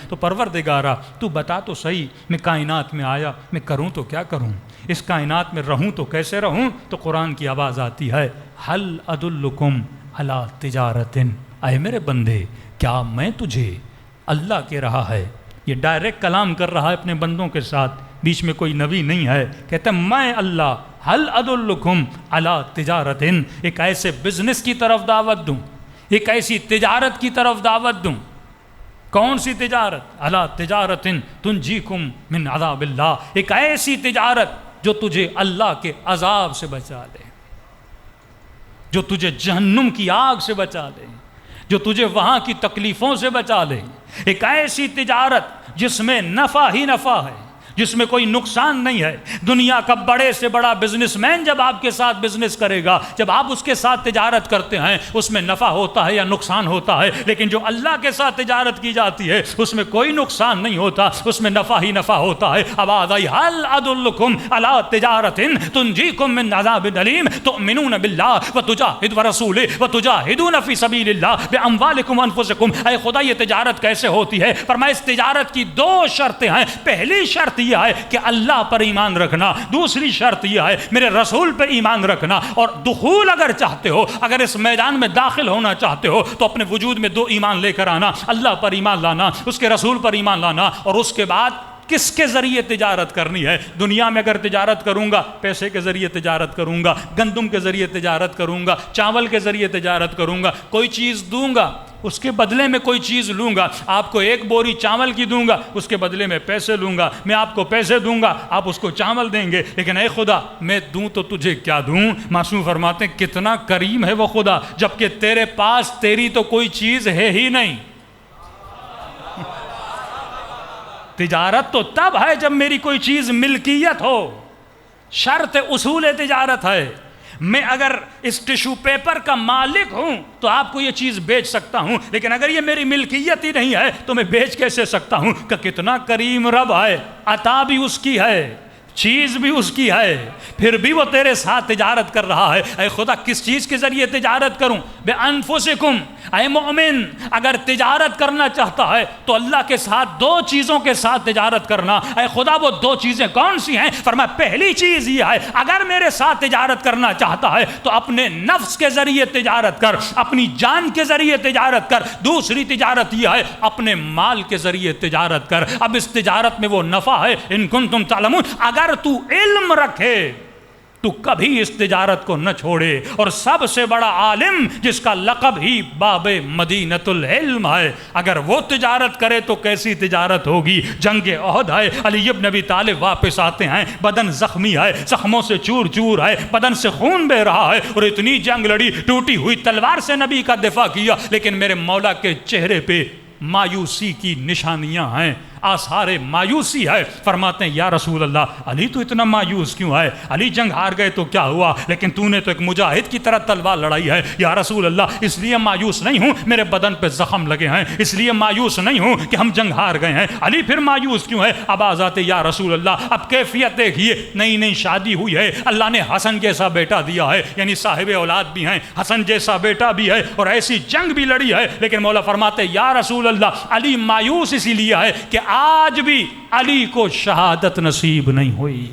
تو پروردگارا تو بتا تو صحیح، میں کائنات میں آیا، میں کروں تو کیا کروں، اس کائنات میں رہوں تو کیسے رہوں؟ تو قرآن کی آواز آتی ہے، ہل ادلکم علی تجارت، اے میرے بندے کیا میں تجھے اللہ کہہ رہا ہے، یہ ڈائریکٹ کلام کر رہا ہے اپنے بندوں کے ساتھ، بیچ میں کوئی نبی نہیں ہے، کہتا ہے میں اللہ ہل ادلکم علی تجارت، ایک ایسے بزنس کی طرف دعوت دوں، ایک ایسی تجارت کی طرف دعوت دوں۔ کون سی تجارت؟ علی تجارت تنجیکم من عذاب اللہ، ایک ایسی تجارت جو تجھے اللہ کے عذاب سے بچا لے، جو تجھے جہنم کی آگ سے بچا لے، جو تجھے وہاں کی تکلیفوں سے بچا لے، ایک ایسی تجارت جس میں نفع ہی نفع ہے، جس میں کوئی نقصان نہیں ہے۔ دنیا کا بڑے سے بڑا بزنس مین جب آپ کے ساتھ بزنس کرے گا، جب آپ اس کے ساتھ تجارت کرتے ہیں، اس میں نفع ہوتا ہے یا نقصان ہوتا ہے، لیکن جو اللہ کے ساتھ تجارت کی جاتی ہے اس میں کوئی نقصان نہیں ہوتا، اس میں نفع ہی نفع ہوتا ہے۔ آواز آئی ہل ادلکم علی تجارت تنجیکم من عذاب علیم تؤمنون باللہ وتجاہدون ورسولہ وتجاہدون فی سبیل اللہ باموالکم وانفسکم۔ اے خدا یہ تجارت کیسے ہوتی ہے؟ فرمایا اس تجارت کی دو شرطیں ہیں، پہلی شرط یہ ہے کہ اللہ پر ایمان رکھنا، دوسری شرط یہ ہے میرے رسول پر ایمان رکھنا، اور دخول اگر چاہتے ہو، اگر اس میدان میں داخل ہونا چاہتے ہو تو اپنے وجود میں دو ایمان لے کر آنا، اللہ پر ایمان لانا، اس کے رسول پر ایمان لانا، اور اس کے بعد کس کے ذریعے تجارت کرنی ہے؟ دنیا میں اگر تجارت کروں گا پیسے کے ذریعے تجارت کروں گا، گندم کے ذریعے تجارت کروں گا، چاول کے ذریعے تجارت کروں گا، کوئی چیز دوں گا اس کے بدلے میں کوئی چیز لوں گا، آپ کو ایک بوری چاول کی دوں گا اس کے بدلے میں پیسے لوں گا، میں آپ کو پیسے دوں گا آپ اس کو چاول دیں گے، لیکن اے خدا میں دوں تو تجھے کیا دوں؟ معصوم فرماتے ہیں کتنا کریم ہے وہ خدا، جبکہ تیرے پاس تیری تو کوئی چیز ہے ہی نہیں۔ تجارت تو تب ہے جب میری کوئی چیز ملکیت ہو، شرط اصول تجارت ہے۔ میں اگر اس ٹیشو پیپر کا مالک ہوں تو آپ کو یہ چیز بیچ سکتا ہوں، لیکن اگر یہ میری ملکیت ہی نہیں ہے تو میں بیچ کیسے سکتا ہوں؟ کہ کتنا کریم رب ہے، عطا بھی اس کی ہے، چیز بھی اس کی ہے، پھر بھی وہ تیرے ساتھ تجارت کر رہا ہے۔ اے خدا کس چیز کے ذریعے تجارت کروں؟ بے انفسکم، اے مومن اگر تجارت کرنا چاہتا ہے تو اللہ کے ساتھ دو چیزوں کے ساتھ تجارت کرنا۔ اے خدا وہ دو چیزیں کون سی ہیں؟ فرمایا پہلی چیز یہ ہے اگر میرے ساتھ تجارت کرنا چاہتا ہے تو اپنے نفس کے ذریعے تجارت کر، اپنی جان کے ذریعے تجارت کر۔ دوسری تجارت یہ ہے اپنے مال کے ذریعے تجارت کر۔ اب اس تجارت میں وہ نفع ہے، ان کنتم تعلمون، اگر تو علم رکھے تو کبھی اس تجارت کو نہ چھوڑے۔ اور سب سے بڑا عالم جس کا لقب ہی باب مدینۃ العلم ہے، اگر وہ تجارت کرے تو کیسی تجارت ہوگی؟ جنگ احد ہے، علی بن ابی طالب واپس آتے ہیں، بدن زخمی ہے، زخموں سے چور چور ہے، بدن سے خون بہ رہا ہے، اور اتنی جنگ لڑی، ٹوٹی ہوئی تلوار سے نبی کا دفاع کیا، لیکن میرے مولا کے چہرے پہ مایوسی کی نشانیاں ہیں، آثار مایوسی ہے۔ فرماتے ہیں یا رسول اللہ علی تو اتنا مایوس کیوں ہے؟ علی جنگ ہار گئے تو کیا ہوا، لیکن تو نے تو ایک مجاہد کی طرح تلوار لڑائی ہے۔ یا رسول اللہ اس لیے مایوس نہیں ہوں میرے بدن پہ زخم لگے ہیں، اس لیے مایوس نہیں ہوں کہ ہم جنگ ہار گئے ہیں۔ علی پھر مایوس کیوں ہے؟ اب آزاتے یا رسول اللہ اب کیفیت دیکھیے، نئی نئی شادی ہوئی ہے، اللہ نے حسن جیسا بیٹا دیا ہے، یعنی صاحب اولاد بھی ہیں، حسن جیسا بیٹا بھی ہے، اور ایسی جنگ بھی لڑی ہے، لیکن مولا فرماتے یا رسول اللہ علی مایوس اسی لیے ہے کہ آج بھی علی کو شہادت نصیب نہیں ہوئی۔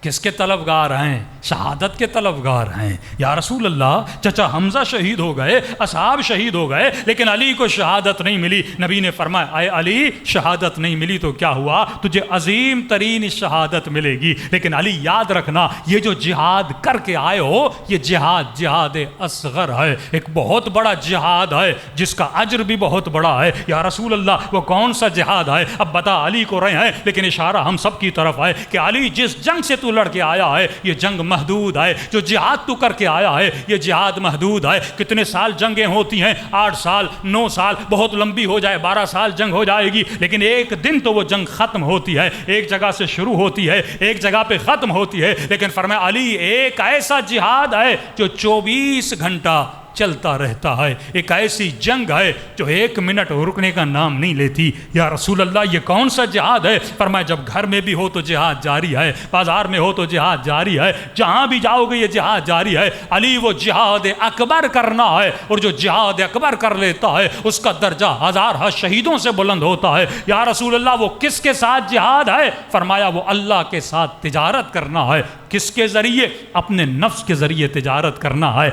کس کے طلبگار ہیں؟ شہادت کے طلبگار ہیں۔ یا رسول اللہ چچا حمزہ شہید ہو گئے، اصحاب شہید ہو گئے، لیکن علی کو شہادت نہیں ملی۔ نبی نے فرمایا اے علی شہادت نہیں ملی تو کیا ہوا؟ تجھے عظیم ترین شہادت ملے گی، لیکن علی یاد رکھنا یہ جو جہاد کر کے آئے ہو یہ جہاد جہاد اصغر ہے، ایک بہت بڑا جہاد ہے جس کا اجر بھی بہت بڑا ہے۔ یا رسول اللہ وہ کون سا جہاد ہے؟ اب بتا علی کو رہے ہیں، لیکن اشارہ ہم سب کی طرف ہے کہ علی جس جنگ سے تو لڑ کے آیا ہے یہ جنگ محدود ہے، جو جہاد تو کر کے آیا ہے یہ جہاد محدود ہے۔ کتنے سال جنگیں ہوتی ہیں؟ 8 سال 9 سال، بہت لمبی ہو جائے 12 سال جنگ ہو جائے گی، لیکن ایک دن تو وہ جنگ ختم ہوتی ہے، ایک جگہ سے شروع ہوتی ہے ایک جگہ پہ ختم ہوتی ہے۔ لیکن فرمایا علی ایک ایسا جہاد ہے جو 24 گھنٹہ چلتا رہتا ہے. ایک ایسی جنگ ہے جو 1 منٹ رکنے کا نام نہیں لیتی. یا رسول اللہ یہ کون سا جہاد ہے؟ فرمایا جب گھر میں بھی ہو تو جہاد جاری ہے, بازار میں ہو تو جہاد جاری ہے, جہاں بھی جاؤ گے یہ جہاد جاری ہے. علی وہ جہاد اکبر کرنا ہے, اور جو جہاد اکبر کر لیتا ہے اس کا درجہ 1000 شہیدوں سے بلند ہوتا ہے. یا رسول اللہ وہ کس کے ساتھ جہاد ہے؟ فرمایا وہ اللہ کے ساتھ تجارت کرنا ہے. کس کے ذریعے؟ اپنے نفس کے ذریعے تجارت کرنا ہے.